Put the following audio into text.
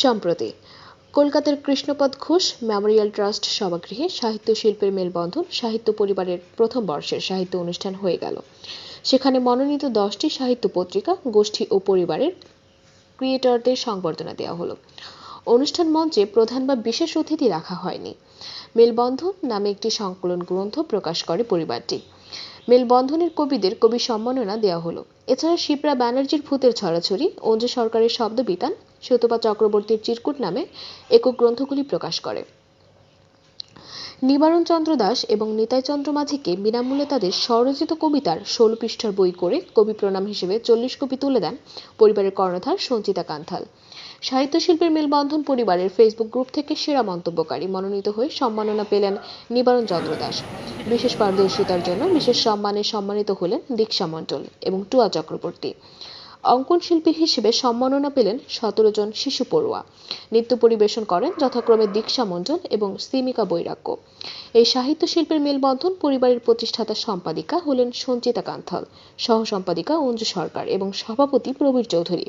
সম্প্রতি কলকাতার Krishnapada Ghosh Memorial trust সভাগৃহে সাহিত্য শিল্পের মেলবন্ধন সাহিত্য পরিবারের প্রথম বর্ষের সাহিত্য অনুষ্ঠান হয়ে গেল। সেখানে মনোনীত 10টি সাহিত্য পত্রিকা, গোষ্ঠী ও পরিবারের ক্রিয়েটরদের সংবর্ধনা দেওয়া হলো। অনুষ্ঠান মঞ্চে প্রধান বা বিশেষ অতিথি রাখা হয়নি। মেলবন্ধন নামে একটি সংকলন গ্রন্থ প্রকাশ করে পরিবারটি। মেলবন্ধনের কবিদের কবি সম্মাননা দেওয়া হলো। এছাড়া শিপ্রা ব্যানার্জির ভূতের ছড়াছড়ি, অঞ্জু সরকারের শব্দবিতান, সত্যপা চক্রবর্তীর চিরকুট নামে একক গ্রন্থগুলি প্রকাশ করে। নিবারণ চন্দ্র দাস এবং নিতাই চন্দ্র মাঝিকে বিনামূল্যে তাদের স্বরচিত কবিতার 16 পৃষ্ঠার বই করে কবি প্রণাম হিসেবে 40 কপি তুলে দেন পরিবারের কর্ণধার সঞ্চিতা কান্থাল। সাহিত্য শিল্পের মেলবন্ধন পরিবারের ফেসবুক গ্রুপ থেকে সেরা মন্তব্যকারী মনোনীত হয়ে সম্মাননা পেলেন নিবারণ চন্দ্র দাস। বিশেষ পারদর্শিতার জন্য বিশেষ সম্মানে সম্মানিত হলেন দীক্ষা মণ্ডল এবং টুয়া চক্রবর্তী। অঙ্কন শিল্পী হিসেবে সম্মাননা পেলেন 17 জন শিশু পড়ুয়া। নৃত্য পরিবেশন করেন যথাক্রমে দীক্ষা মণ্ডল এবং সিমিকা বৈরাগ্য। এই সাহিত্য শিল্পের মেলবন্ধন পরিবারের প্রতিষ্ঠাতা সম্পাদিকা হলেন সঞ্চিতা কান্থাল, সহ সম্পাদিকা অঞ্জু সরকার এবং সভাপতি প্রবীর চৌধুরী।